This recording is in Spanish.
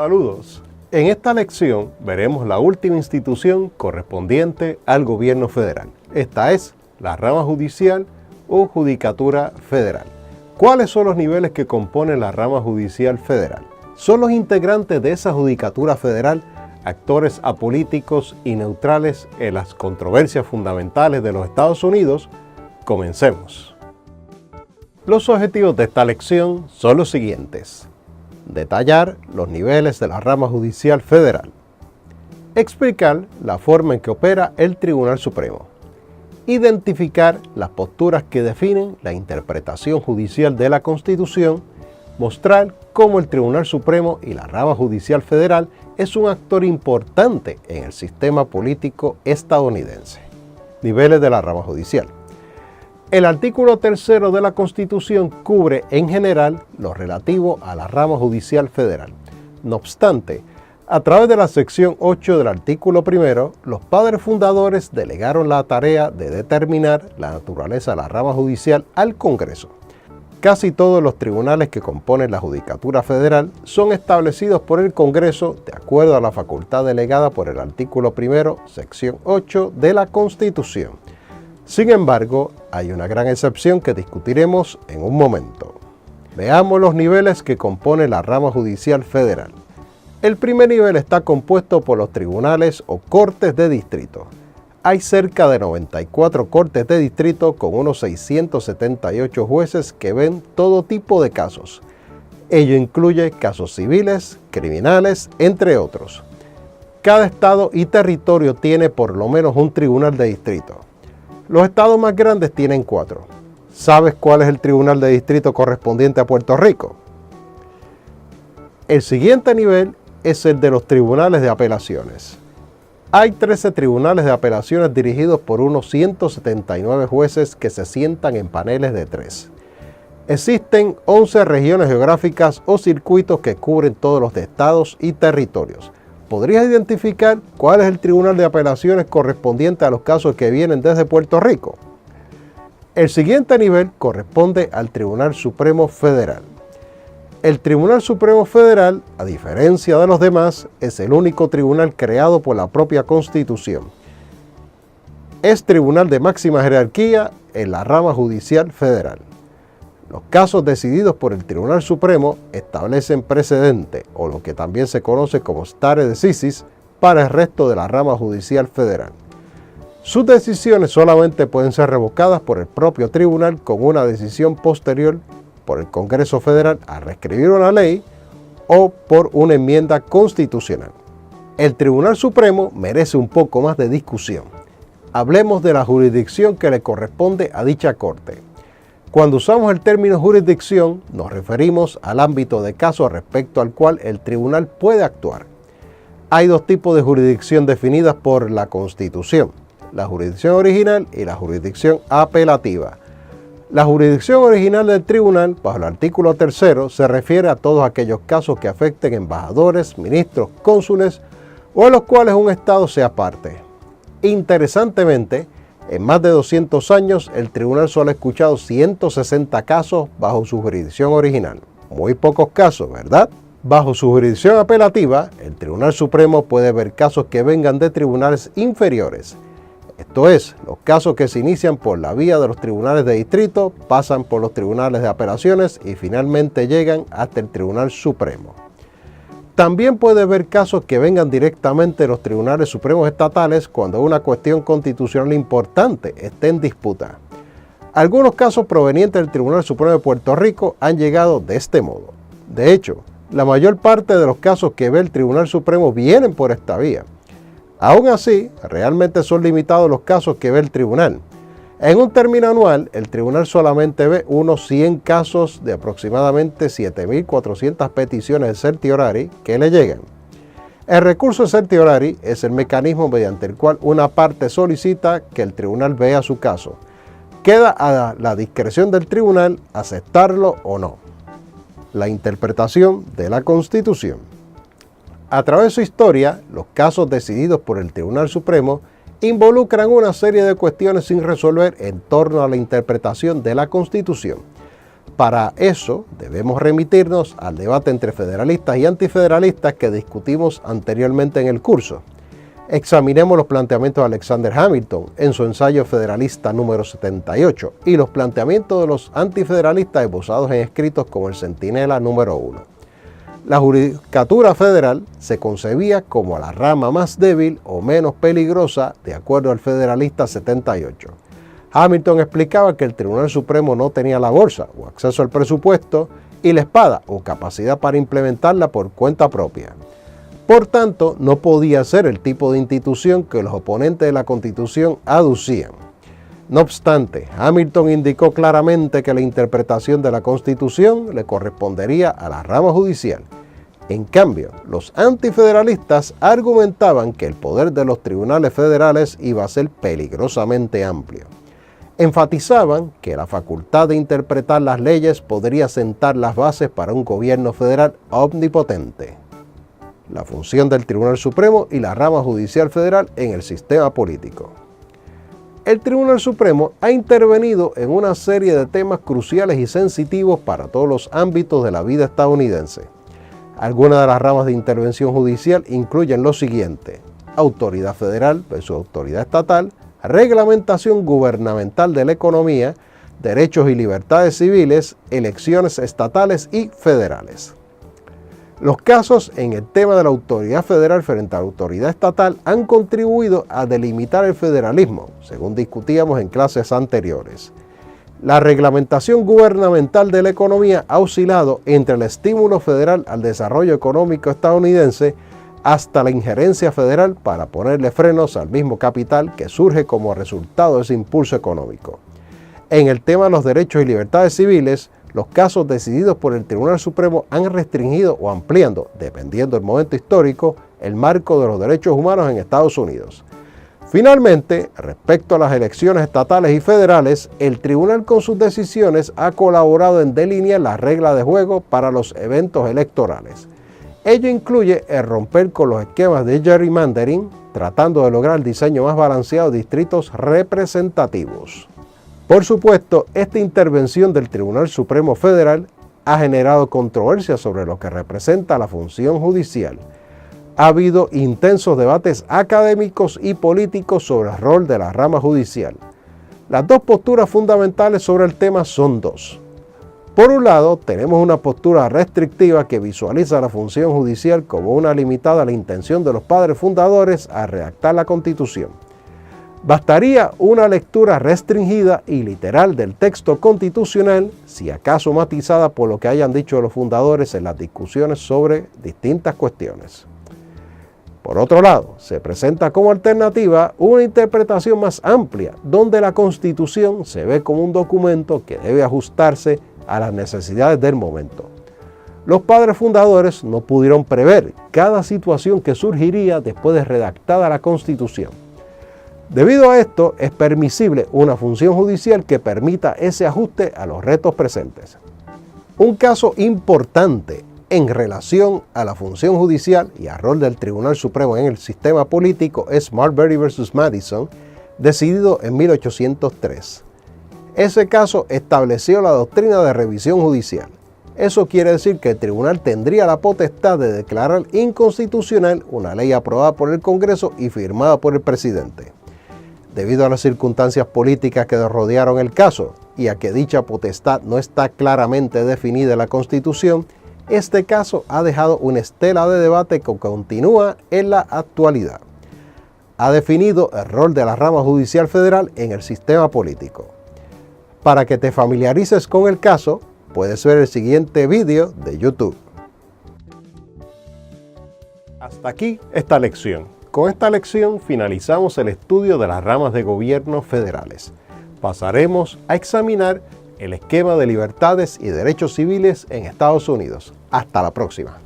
Saludos. En esta lección veremos la última institución correspondiente al gobierno federal. Esta es la rama judicial o judicatura federal. ¿Cuáles son los niveles que componen la rama judicial federal? Son los integrantes de esa judicatura federal actores apolíticos y neutrales en las controversias fundamentales de los Estados Unidos. Comencemos. Los objetivos de esta lección son los siguientes: detallar los niveles de la rama judicial federal, explicar la forma en que opera el Tribunal Supremo, identificar las posturas que definen la interpretación judicial de la Constitución, mostrar cómo el Tribunal Supremo y la rama judicial federal es un actor importante en el sistema político estadounidense. Niveles de la rama judicial. El artículo 3 de la Constitución cubre en general lo relativo a la rama judicial federal. No obstante, a través de la sección 8 del artículo 1, los padres fundadores delegaron la tarea de determinar la naturaleza de la rama judicial al Congreso. Casi todos los tribunales que componen la Judicatura Federal son establecidos por el Congreso de acuerdo a la facultad delegada por el artículo 1, sección 8 de la Constitución. Sin embargo, hay una gran excepción que discutiremos en un momento. Veamos los niveles que compone la rama judicial federal. El primer nivel está compuesto por los tribunales o cortes de distrito. Hay cerca de 94 cortes de distrito con unos 678 jueces que ven todo tipo de casos. Ello incluye casos civiles, criminales, entre otros. Cada estado y territorio tiene por lo menos un tribunal de distrito. Los estados más grandes tienen 4. ¿Sabes cuál es el tribunal de distrito correspondiente a Puerto Rico? El siguiente nivel es el de los tribunales de apelaciones. Hay 13 tribunales de apelaciones dirigidos por unos 179 jueces que se sientan en paneles de 3. Existen 11 regiones geográficas o circuitos que cubren todos los estados y territorios. ¿Podrías identificar cuál es el tribunal de apelaciones correspondiente a los casos que vienen desde Puerto Rico? El siguiente nivel corresponde al Tribunal Supremo Federal. El Tribunal Supremo Federal, a diferencia de los demás, es el único tribunal creado por la propia Constitución. Es tribunal de máxima jerarquía en la rama judicial federal. Los casos decididos por el Tribunal Supremo establecen precedente, o lo que también se conoce como stare decisis, para el resto de la rama judicial federal. Sus decisiones solamente pueden ser revocadas por el propio tribunal con una decisión posterior por el Congreso Federal a reescribir una ley o por una enmienda constitucional. El Tribunal Supremo merece un poco más de discusión. Hablemos de la jurisdicción que le corresponde a dicha Corte. Cuando usamos el término jurisdicción, nos referimos al ámbito de caso respecto al cual el tribunal puede actuar. Hay dos tipos de jurisdicción definidas por la Constitución: la jurisdicción original y la jurisdicción apelativa. La jurisdicción original del tribunal, bajo el artículo 3, se refiere a todos aquellos casos que afecten embajadores, ministros, cónsules o en los cuales un estado sea parte. Interesantemente, en más de 200 años, el tribunal solo ha escuchado 160 casos bajo su jurisdicción original. Muy pocos casos, ¿verdad? Bajo su jurisdicción apelativa, el Tribunal Supremo puede ver casos que vengan de tribunales inferiores. Esto es, los casos que se inician por la vía de los tribunales de distrito, pasan por los tribunales de apelaciones y finalmente llegan hasta el Tribunal Supremo. También puede haber casos que vengan directamente de los tribunales supremos estatales cuando una cuestión constitucional importante esté en disputa. Algunos casos provenientes del Tribunal Supremo de Puerto Rico han llegado de este modo. De hecho, la mayor parte de los casos que ve el Tribunal Supremo vienen por esta vía. Aún así, realmente son limitados los casos que ve el tribunal. En un término anual, el tribunal solamente ve unos 100 casos de aproximadamente 7.400 peticiones de certiorari que le llegan. El recurso certiorari es el mecanismo mediante el cual una parte solicita que el tribunal vea su caso. Queda a la discreción del tribunal aceptarlo o no. La interpretación de la Constitución. A través de su historia, los casos decididos por el Tribunal Supremo involucran una serie de cuestiones sin resolver en torno a la interpretación de la Constitución. Para eso debemos remitirnos al debate entre federalistas y antifederalistas que discutimos anteriormente en el curso. Examinemos los planteamientos de Alexander Hamilton en su ensayo federalista número 78 y los planteamientos de los antifederalistas esbozados en escritos como el Centinela número 1. La judicatura federal se concebía como la rama más débil o menos peligrosa de acuerdo al Federalista 78. Hamilton explicaba que el Tribunal Supremo no tenía la bolsa o acceso al presupuesto y la espada o capacidad para implementarla por cuenta propia. Por tanto, no podía ser el tipo de institución que los oponentes de la Constitución aducían. No obstante, Hamilton indicó claramente que la interpretación de la Constitución le correspondería a la rama judicial. En cambio, los antifederalistas argumentaban que el poder de los tribunales federales iba a ser peligrosamente amplio. Enfatizaban que la facultad de interpretar las leyes podría sentar las bases para un gobierno federal omnipotente. La función del Tribunal Supremo y la rama judicial federal en el sistema político. El Tribunal Supremo ha intervenido en una serie de temas cruciales y sensitivos para todos los ámbitos de la vida estadounidense. Algunas de las ramas de intervención judicial incluyen lo siguiente: autoridad federal versus autoridad estatal, reglamentación gubernamental de la economía, derechos y libertades civiles, elecciones estatales y federales. Los casos en el tema de la autoridad federal frente a la autoridad estatal han contribuido a delimitar el federalismo, según discutíamos en clases anteriores. La reglamentación gubernamental de la economía ha oscilado entre el estímulo federal al desarrollo económico estadounidense hasta la injerencia federal para ponerle frenos al mismo capital que surge como resultado de ese impulso económico. En el tema de los derechos y libertades civiles, los casos decididos por el Tribunal Supremo han restringido o ampliando, dependiendo del momento histórico, el marco de los derechos humanos en Estados Unidos. Finalmente, respecto a las elecciones estatales y federales, el tribunal con sus decisiones ha colaborado en delinear las reglas de juego para los eventos electorales. Ello incluye el romper con los esquemas de gerrymandering, tratando de lograr el diseño más balanceado de distritos representativos. Por supuesto, esta intervención del Tribunal Supremo Federal ha generado controversia sobre lo que representa la función judicial. Ha habido intensos debates académicos y políticos sobre el rol de la rama judicial. Las dos posturas fundamentales sobre el tema son dos. Por un lado, tenemos una postura restrictiva que visualiza la función judicial como una limitada a la intención de los padres fundadores a redactar la Constitución. Bastaría una lectura restringida y literal del texto constitucional, si acaso matizada por lo que hayan dicho los fundadores en las discusiones sobre distintas cuestiones. Por otro lado, se presenta como alternativa una interpretación más amplia, donde la Constitución se ve como un documento que debe ajustarse a las necesidades del momento. Los padres fundadores no pudieron prever cada situación que surgiría después de redactada la Constitución. Debido a esto, es permisible una función judicial que permita ese ajuste a los retos presentes. Un caso importante en relación a la función judicial y al rol del Tribunal Supremo en el sistema político es Marbury versus Madison, decidido en 1803. Ese caso estableció la doctrina de revisión judicial. Eso quiere decir que el tribunal tendría la potestad de declarar inconstitucional una ley aprobada por el Congreso y firmada por el presidente. Debido a las circunstancias políticas que rodearon el caso y a que dicha potestad no está claramente definida en la Constitución, este caso ha dejado una estela de debate que continúa en la actualidad. Ha definido el rol de la rama judicial federal en el sistema político. Para que te familiarices con el caso, puedes ver el siguiente vídeo de YouTube. Hasta aquí esta lección. Con esta lección finalizamos el estudio de las ramas de gobierno federales. Pasaremos a examinar el esquema de libertades y derechos civiles en Estados Unidos. Hasta la próxima.